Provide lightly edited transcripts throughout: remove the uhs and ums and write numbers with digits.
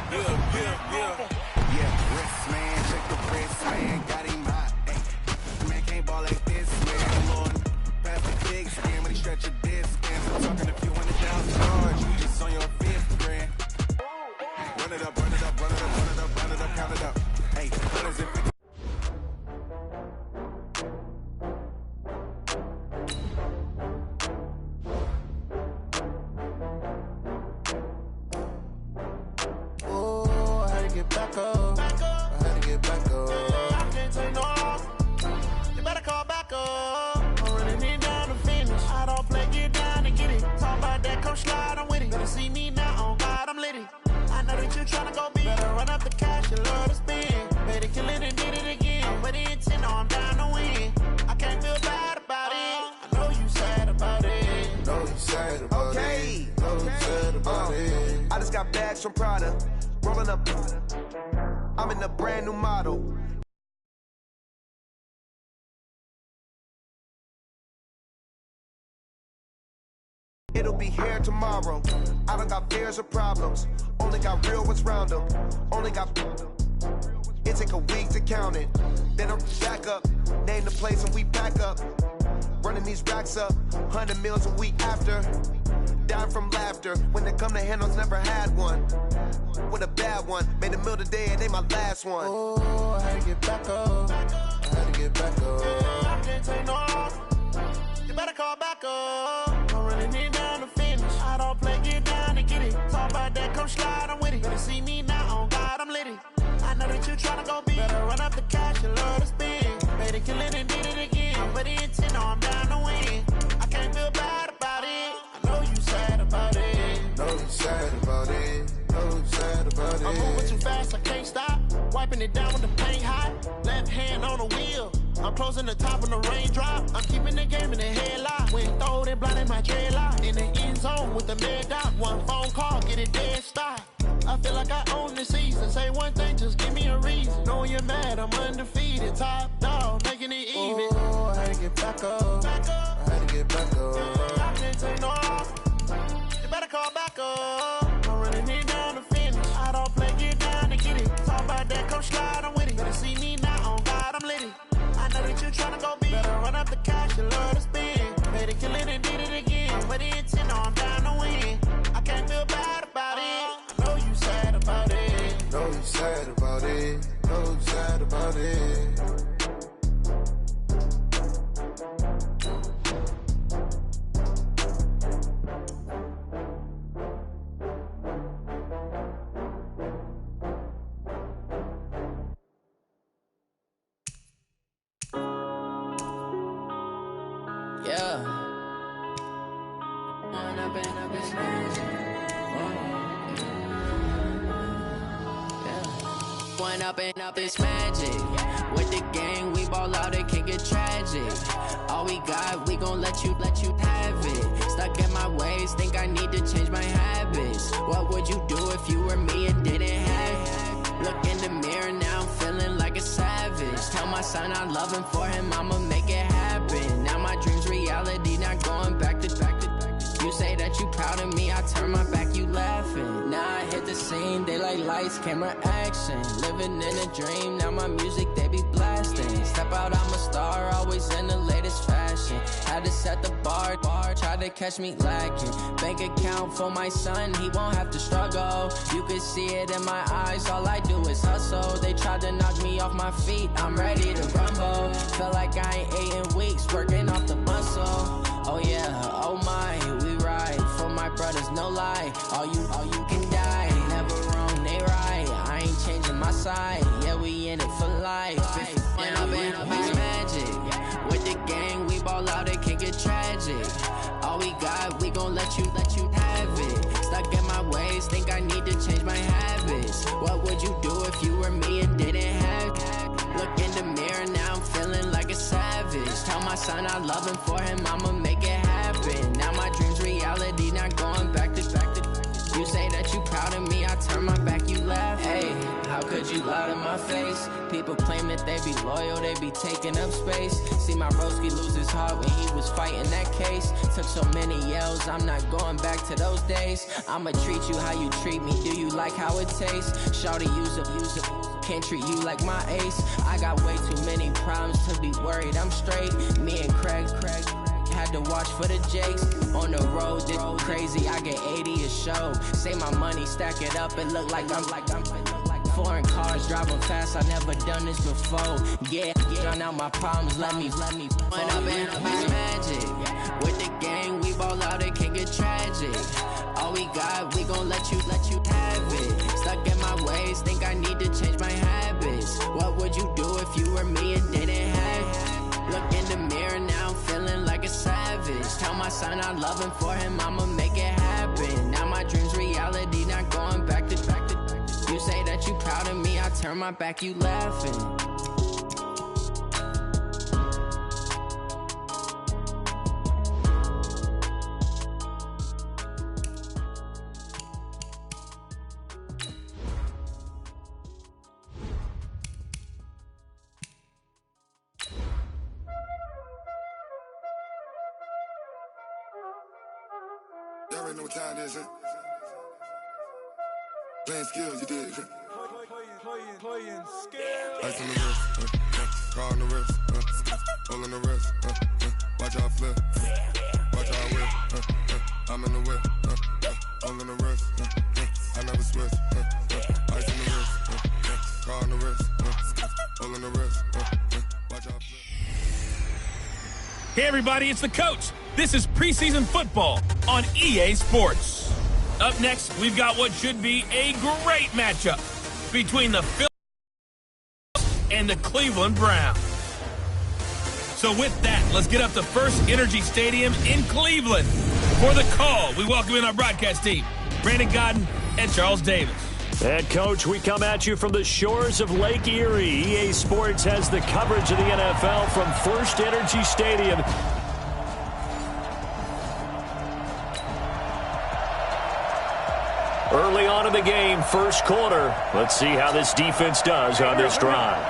Yeah, wrist man, check the wrist man, got him hot. Ay, man can't ball like this, man. Lord, pass the big skin when he stretch a disc. I'm talking a few $100,000 charge, you just on your fifth grand. Run it up, run it up, run it up, run it up, run it up, count it up. Hey, hundreds and 50. Get back up. I had to get back up. I can't take no off. You better call back up. I'm running it down to finish. I don't play, get down and get it. Talk about that, come slide, I'm with it. Better see me now, on God, I'm litty. I know that you tryna go big. Better run up the cash, you love to spend. Better kill it and did it again. I'm with the intent, no, I'm down to win. I can't feel bad about it. I know you sad about it. Know you sad about it. Know you sad about it. I just got bags from Prada. Rolling up, I'm in a brand new model. It'll be here tomorrow. I don't got fears or problems. Only got real ones round them. Only got. It take a week to count it. Then I'm back up. Name the place and we back up. Running these racks up. 100 meals a week after. Dying from laughter. When it come to handles, never had one. With a bad one. Made a meal today and they my last one. Oh, I had to get back up. I had to get back up. I can't take no off. You better call back up. I'm running it down to finish. I don't play, get down and get it. Talk about that, come slide, I'm with it. Better see me now, on God, I'm litty. I know that you tryna go big. Better run up the cash, you love to spend. Better kill it and did it again. I'm with the intent, no, I'm down to win. I can't feel bad about it. I know you sad about it. Know you sad about it. Know you sad about it. I'm moving too fast, I can't stop. Wiping it down with the paint hot. Left hand on the wheel. I'm closing the top of the raindrop. I'm keeping the game in the headlock. When throwed and blinding my dreadlock. In the end zone with the mad dot. One phone call, get it dead stop. I feel like I own the season. Say one thing, just give me a reason. Knowing you're mad, I'm undefeated. Top dog, making it even. Oh, I had to get back up. I had to get back up. I can't take no off. You better call back up. I'm running it down to finish. I don't play, get down and get it. Talk about that, come slide, I'm with it. Better see me now, on God, I'm litty. I know that you tryna go big. Better run up the cash, you love to spend. Better kill it and did it again. I'm with the intent, no, I'm down to win. I can't feel bad about it. I know you sad about it. Know you sad about it. Know you sad about it. Yeah. One up and up is magic. With the gang, we ball out, it can get tragic. All we got, we gon' let you have it. Stuck in my ways, think I need to change my habits. What would you do if you were me and didn't have it? Look in the mirror, now I'm feeling like a savage. Tell my son I love him, for him I'ma make it happen. Now my dream's reality, not going back to. You say that you proud of me, I turn my back, you laughing. Now I hit the scene, they like lights, camera, action. Living in a dream, now my music, they be blasting. Step out, I'm a star, always in the latest fashion. Had to set the bar, try to catch me lacking. Bank account for my son, he won't have to struggle. You can see it in my eyes, all I do is hustle. They tried to knock me off my feet, I'm ready to rumble. Feel like I ain't ate in weeks, working off the muscle. Oh yeah, oh my, we ride for my brothers, no lie. All you can die, never wrong, they right. I ain't changing my side, yeah, we in it for life. When up and up is magic. With the gang, we ball out, it can get tragic. All we got, we gon' let you have it. Stuck in my ways, think I need to change my habits. What would you do if you were me and didn't have it? Look in the mirror, now I'm feeling like a savage. Tell my son I love him, for him I'ma make it happen. Now my dream's reality, not going back to. You say that you proud of me, I turn my back, you laugh. Hey, how could you lie to my my face. People claim that they be loyal, they be taking up space. See my broski lose his heart when he was fighting that case. Took so many yells, I'm not going back to those days. I'ma treat you how you treat me, do you like how it tastes? Shawty, use it, can't treat you like my ace. I got way too many problems to be worried, I'm straight. Me and Craig had to watch for the Jakes. On the road, this crazy, I get 80 a show. Say my money, stack it up, it look like I'm foreign cars, driving fast, I never done this before. Yeah, drown out my problems, let me Went up and up is magic. With the gang, we ball out, it can get tragic. All we got, we gon' let you have it. Stuck in my ways, think I need to change my habits. What would you do if you were me and didn't have it? Look in the mirror now, I'm feeling like a savage. Tell my son I love him, for him I'ma make it happen. Now my dream's reality, not going back to. You say that you proud of me, I turn my back, you laughing. Y'all already know what time it is, huh? Playing skills, you did. Playing skills. Ice on the wrist, car on the wrist, hole in the wrist, watch out flip, watch out whip, I'm in the whip, hole in the wrist, I never switch, ice on the wrist, car on the wrist, hole in the wrist, watch out flip. Hey everybody, it's the coach. This is preseason football on EA Sports. Up next, we've got what should be a great matchup between the Phillies and the Cleveland Browns. So with that, let's get up to First Energy Stadium in Cleveland. For the call, we welcome in our broadcast team, Brandon Godden and Charles Davis. Head coach, we come at you from the shores of Lake Erie. EA Sports has the coverage of the NFL from First Energy Stadium. Early on in the game, first quarter. Let's see how this defense does on this drive.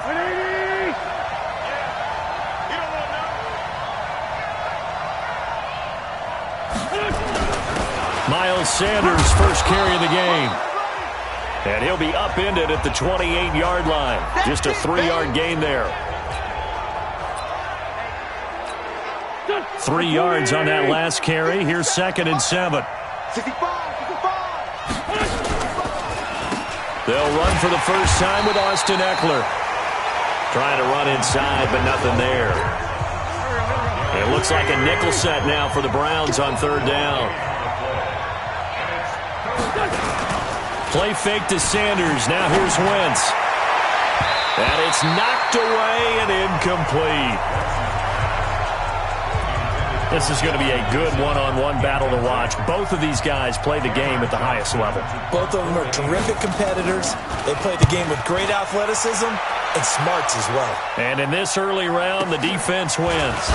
Miles Sanders, first carry of the game. And he'll be upended at the 28-yard line. Just a 3-yard gain there. 3 yards on that last carry. Here's 2nd and 7. They'll run for the first time with Austin Eckler. Trying to run inside, but nothing there. It looks like a nickel set now for the Browns on 3rd down. Play fake to Sanders. Now here's Wentz. And it's knocked away and incomplete. This is going to be a good one-on-one battle to watch. Both of these guys play the game at the highest level. Both of them are terrific competitors. They play the game with great athleticism and smarts as well. And in this early round, the defense wins.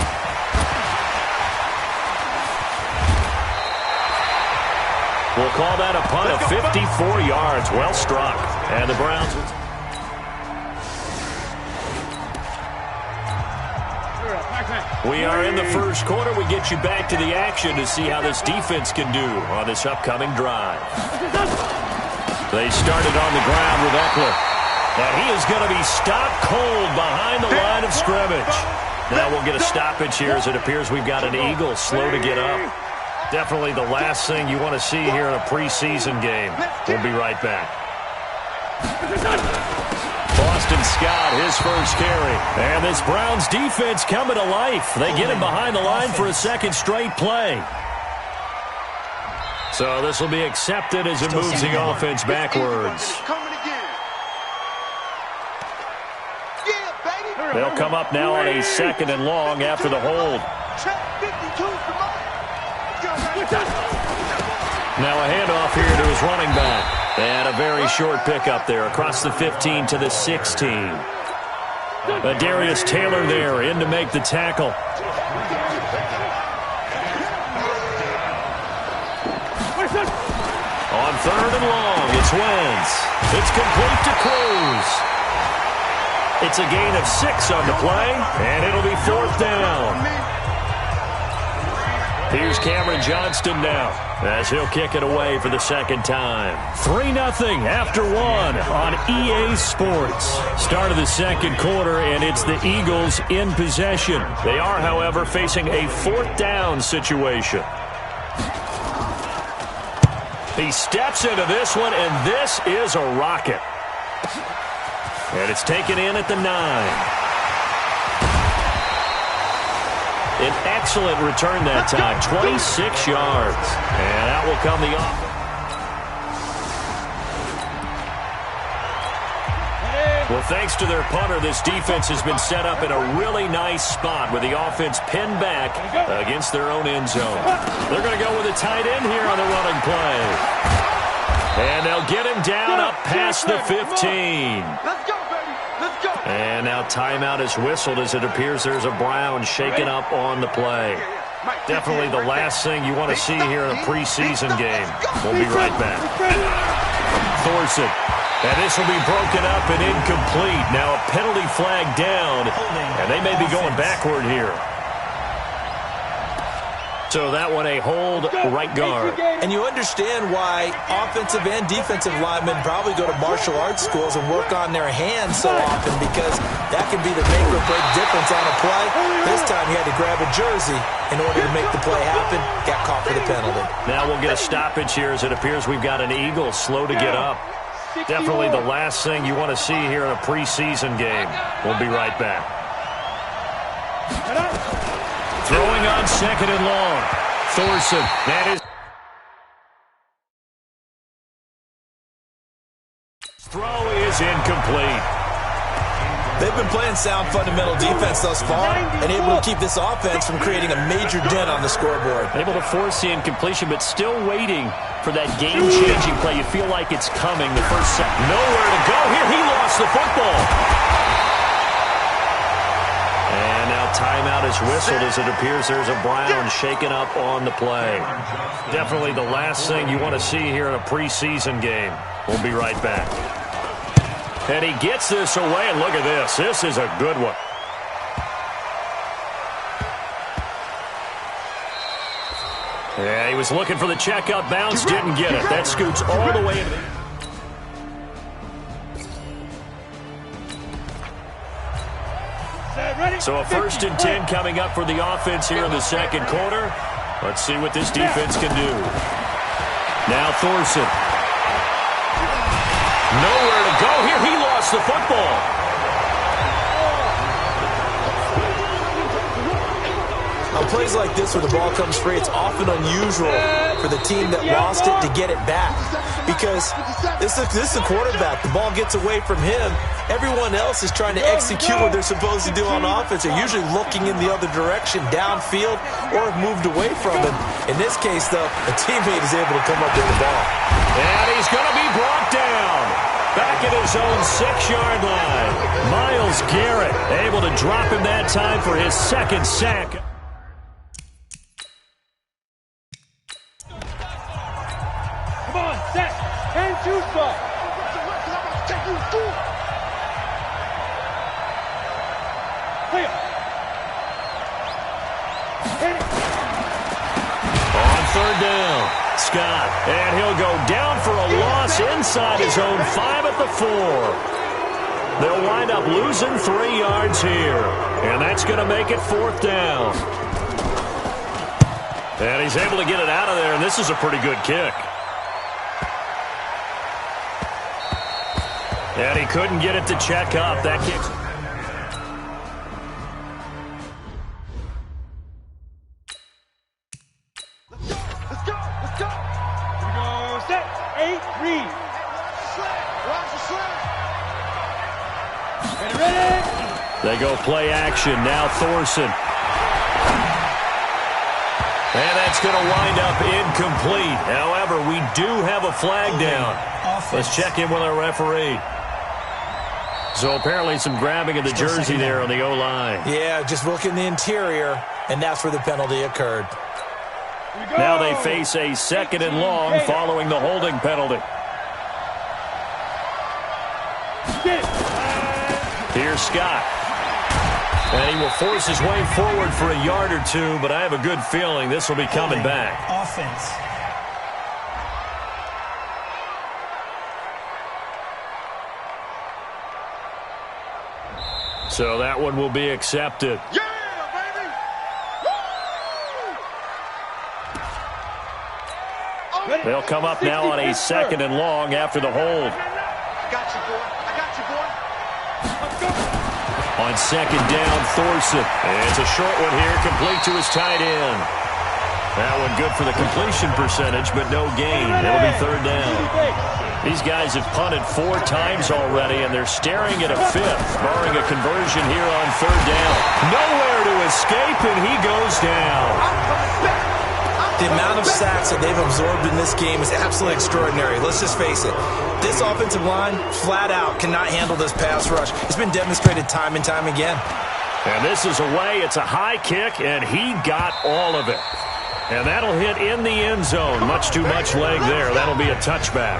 We'll call that a punt of 54 yards. Well struck. And the Browns... We are in the first quarter. We get you back to the action to see how this defense can do on this upcoming drive. They started on the ground with Eckler. And he is going to be stopped cold behind the line of scrimmage. Now we'll get a stoppage here as it appears we've got an Eagle slow to get up. Definitely the last thing you want to see here in a preseason game. We'll be right back. Boston Scott, his first carry. And this Browns defense coming to life. They get him behind the line for a second straight play. So this will be accepted as it moves the offense backwards. They'll come up now on a 2nd and long after the hold. Now a handoff here to his running back. And a very short pickup there across the 15 to the 16. Darius Taylor there in to make the tackle. On 3rd and long, it's Wentz. It's complete to Cruz. It's a gain of 6 on the play, and it'll be 4th down. Here's Cameron Johnston now as he'll kick it away for the second time. 3-0 after 1 on EA Sports. Start of the second quarter, and it's the Eagles in possession. They are, however, facing a 4th down situation. He steps into this one, and this is a rocket. And it's taken in at the 9. An excellent return that time, 26 yards. And out will come the offense. Well, thanks to their punter, this defense has been set up in a really nice spot with the offense pinned back against their own end zone. They're going to go with a tight end here on the running play. And they'll get him down up past the 15. And now timeout is whistled as it appears there's a Brown shaken up on the play. Definitely the last thing you want to see here in a preseason game. We'll be right back. Thorson. And this will be broken up and incomplete. Now a penalty flag down, and they may be going backward here. So that one a hold right guard. And you understand why offensive and defensive linemen probably go to martial arts schools and work on their hands so often, because that can be the make or break difference on a play. This time he had to grab a jersey in order to make the play happen. Got caught for the penalty. Now we'll get a stoppage here as it appears we've got an Eagle slow to get up. Definitely the last thing you want to see here in a preseason game. We'll be right back. Throwing on 2nd and long. Thorson. That is. Throw is incomplete. They've been playing sound fundamental defense thus far and able to keep this offense from creating a major dent on the scoreboard. Able to force the incompletion, but still waiting for that game-changing play. You feel like it's coming. The first set. Nowhere to go here. He lost the football. And now timeout is whistled as it appears there's a Brown shaken up on the play. Definitely the last thing you want to see here in a preseason game. We'll be right back. And he gets this away, and look at this. This is a good one. Yeah, he was looking for the checkup bounce, didn't get it. That scoots all the way into the... So a 1st and 10 coming up for the offense here in the second quarter. Let's see what this defense can do. Now Thorson. Nowhere to go here. He lost the football. On plays like this where the ball comes free, it's often unusual for the team that lost it to get it back, because this is the quarterback. The ball gets away from him. Everyone else is trying to execute what they're supposed to do on offense. They're usually looking in the other direction, downfield, or have moved away from him. In this case, though, a teammate is able to come up with the ball. And he's going to be brought down. Back at his own 6-yard line. Myles Garrett able to drop him that time for his 2nd sack. Come on, set, and shoot ball. On 3rd down, Scott, and he'll go down for a loss inside his own 5 at the 4. They'll wind up losing 3 yards here, and that's going to make it 4th down. And he's able to get it out of there, and this is a pretty good kick. And he couldn't get it to check up. That kick's... Let's go. Here we go, set, 8, read. Ready? They go play action. Now Thorson. And that's going to wind up incomplete. However, we do have a flag down. Let's check in with our referee. So apparently some grabbing of the jersey there on the O-line. Yeah, just look in the interior, and that's where the penalty occurred. Now they face a 2nd and long following the holding penalty. Here's Scott. And he will force his way forward for a yard or two, but I have a good feeling this will be coming back. Offense. So that one will be accepted. Yeah, baby! Woo! They'll come up now on a 2nd and long after the hold. I got you, boy. I got you, boy. Let's go. On 2nd down, Thorson. And it's a short one here, complete to his tight end. That one good for the completion percentage, but no gain. It'll be 3rd down. These guys have punted 4 times already, and they're staring at a 5th, barring a conversion here on 3rd down. Nowhere to escape, and he goes down. The amount of sacks that they've absorbed in this game is absolutely extraordinary. Let's just face it. This offensive line, flat out, cannot handle this pass rush. It's been demonstrated time and time again. And this is away. It's a high kick, and he got all of it. And that'll hit in the end zone. Much too much leg there. That'll be a touchback.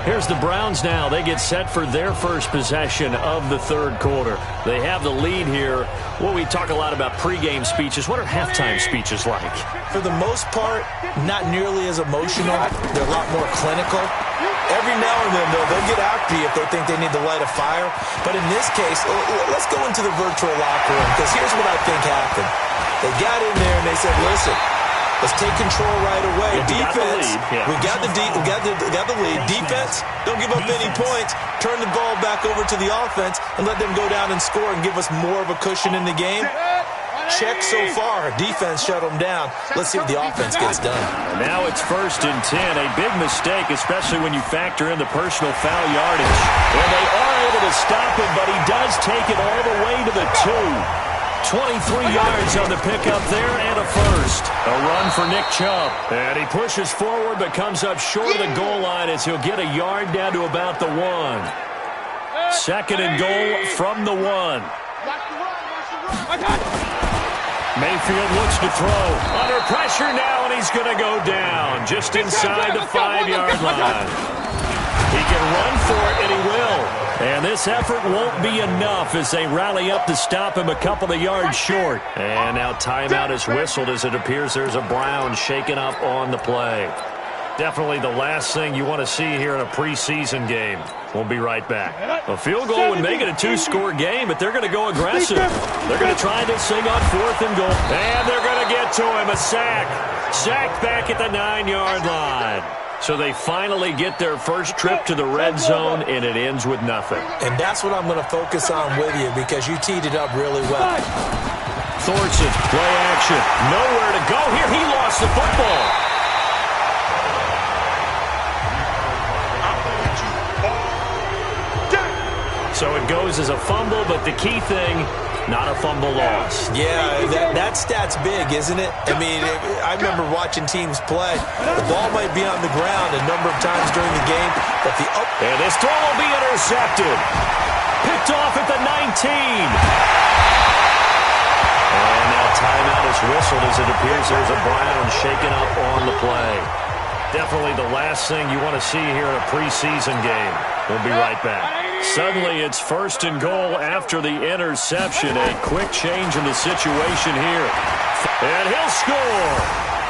Here's the Browns now. They get set for their first possession of the 3rd quarter. They have the lead here. Well, we talk a lot about pregame speeches. What are halftime speeches like? For the most part, not nearly as emotional. They're a lot more clinical. Every now and then, though, they'll get after you if they think they need to light a fire. But in this case, let's go into the virtual locker room, because here's what I think happened. They got in there and they said, listen, let's take control right away. Defense, we got the lead. Defense, don't give up any points. Turn the ball back over to the offense and let them go down and score and give us more of a cushion in the game. Check so far. Defense shut them down. Let's see what the offense gets done. Now it's 1st and 10. A big mistake, especially when you factor in the personal foul yardage. And they are able to stop him, but he does take it all the way to the 2. 23 yards on the pickup there and a first. A run for Nick Chubb. And he pushes forward but comes up short of the goal line as he'll get a yard down to about the 1. 2nd and goal from the 1. Mayfield looks to throw. Under pressure now, and he's going to go down just inside the 5-yard line. He can run for it, and he will. And this effort won't be enough as they rally up to stop him a couple of yards short. And now timeout is whistled as it appears there's a Brown shaken up on the play. Definitely the last thing you want to see here in a preseason game. We'll be right back. A field goal would make it a 2-score game, but they're going to go aggressive. They're going to try this thing on 4th and goal. And they're going to get to him. A sack. Sacked back at the 9-yard line. So they finally get their first trip to the red zone, and it ends with nothing. And that's what I'm going to focus on with you, because you teed it up really well. Thorson, play action. Nowhere to go here. He lost the football. So it goes as a fumble, but the key thing, not a fumble loss. Yeah, that stat's big, isn't it? I mean, I remember watching teams play. The ball might be on the ground a number of times during the game, but and this throw will be intercepted. Picked off at the 19. And now timeout is whistled as it appears there's a Brown shaken up on the play. Definitely the last thing you want to see here in a preseason game. We'll be right back. Suddenly, it's 1st and goal after the interception. A quick change in the situation here. And he'll score.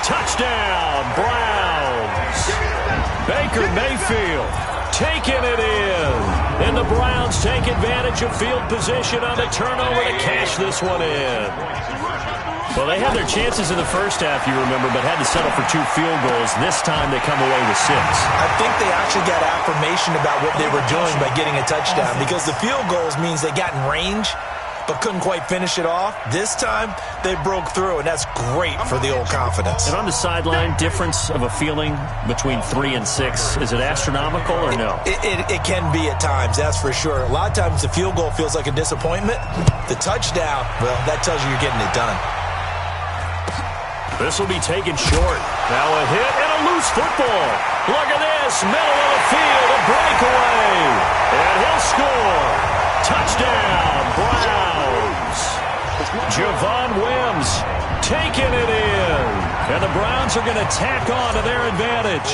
Touchdown, Browns. Baker Mayfield taking it in. And the Browns take advantage of field position on the turnover to cash this one in. Well, they had their chances in the first half, you remember, but had to settle for 2 field goals. This time they come away with 6. I think they actually got affirmation about what they were doing by getting a touchdown, because the field goals means they got in range but couldn't quite finish it off. This time they broke through, and that's great for the old confidence. And on the sideline, difference of a feeling between 3 and 6, is it astronomical or no? It can be at times, that's for sure. A lot of times the field goal feels like a disappointment. The touchdown, well, that tells you you're getting it done. This will be taken short. Now a hit and a loose football. Look at this. Middle of the field. A breakaway. And he'll score. Touchdown, Browns. Javon Wims taking it in. And the Browns are going to tack on to their advantage.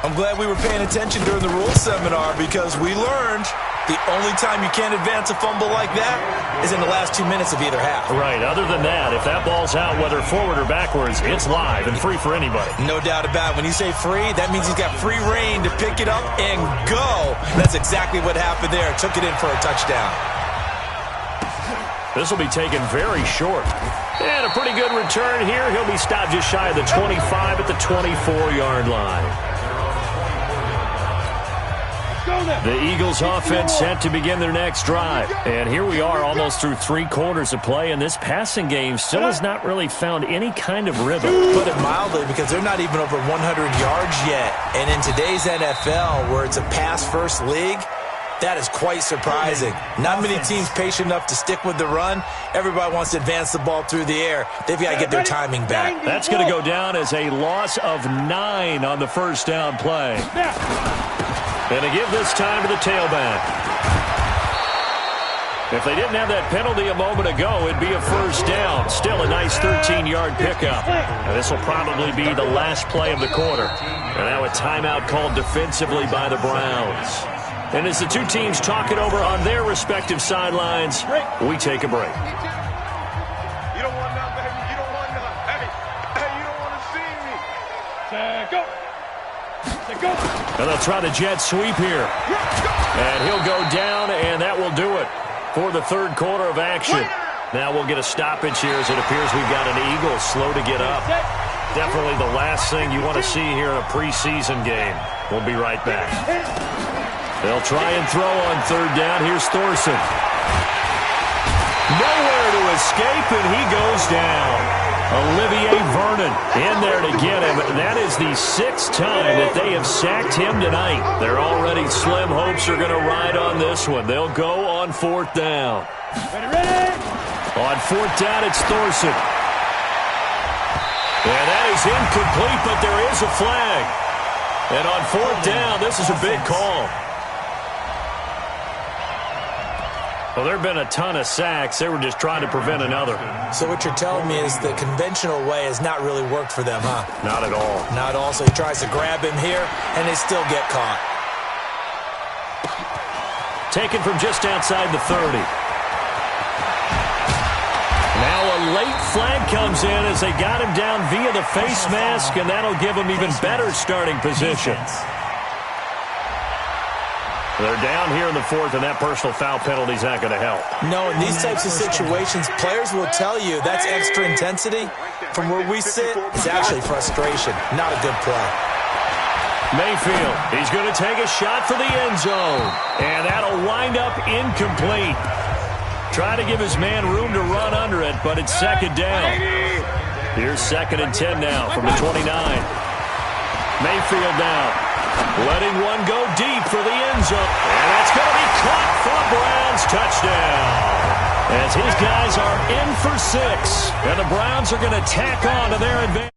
I'm glad we were paying attention during the rules seminar because we learned the only time you can't advance a fumble like that is in the last 2 minutes of either half. Right. Other than that, if that ball's out, whether forward or backwards, it's live and free for anybody. No doubt about it. When you say free, that means he's got free reign to pick it up and go. That's exactly what happened there. Took it in for a touchdown. This will be taken very short. And a pretty good return here. He'll be stopped just shy of the 25 at the 24-yard line. The Eagles offense set to begin their next drive. And here we are almost through 3 quarters of play, and this passing game still has not really found any kind of rhythm. Put it mildly, because they're not even over 100 yards yet. And in today's NFL, where it's a pass-first league, that is quite surprising. Not many teams patient enough to stick with the run. Everybody wants to advance the ball through the air. They've got to get their timing back. That's going to go down as a loss of 9 on the first down play. And to give this time to the tailback. If they didn't have that penalty a moment ago, it'd be a first down. Still a nice 13-yard pickup. And this will probably be the last play of the quarter. And now a timeout called defensively by the Browns. And as the two teams talk it over on their respective sidelines, we take a break. You don't want none, baby. You don't want none. Hey, you don't want to see me. Go. Go. And they'll try the jet sweep here. And he'll go down, and that will do it for the third quarter of action. Now we'll get a stoppage here as it appears we've got an Eagle slow to get up. Definitely the last thing you want to see here in a preseason game. We'll be right back. They'll try and throw on third down. Here's Thorson. Nowhere to escape, and he goes down. Olivier Vernon in there to get him. That is the 6th time that they have sacked him tonight. They're already slim hopes are going to ride on this one. They'll go on 4th down. Ready. On 4th down, it's Thorson. And that is incomplete, but there is a flag. And on 4th down, this is a big call. Well, there have been a ton of sacks. They were just trying to prevent another. So what you're telling me is the conventional way has not really worked for them, huh? Not at all. Not at all. So he tries to grab him here, and they still get caught. Taken from just outside the 30. Now a late flag comes in as they got him down via the face mask, and that'll give him even better starting position. They're down here in the 4th, and that personal foul penalty is not going to help. No, in these types of situations, players will tell you that's extra intensity. From where we sit, it's actually frustration, not a good play. Mayfield, he's going to take a shot for the end zone, and that'll wind up incomplete. Try to give his man room to run under it, but it's second down. Here's 2nd and 10 now from the 29. Mayfield now. Letting one go deep for the end zone. And that's going to be caught for a Browns touchdown. As his guys are in for 6. And the Browns are going to tack on to their advantage.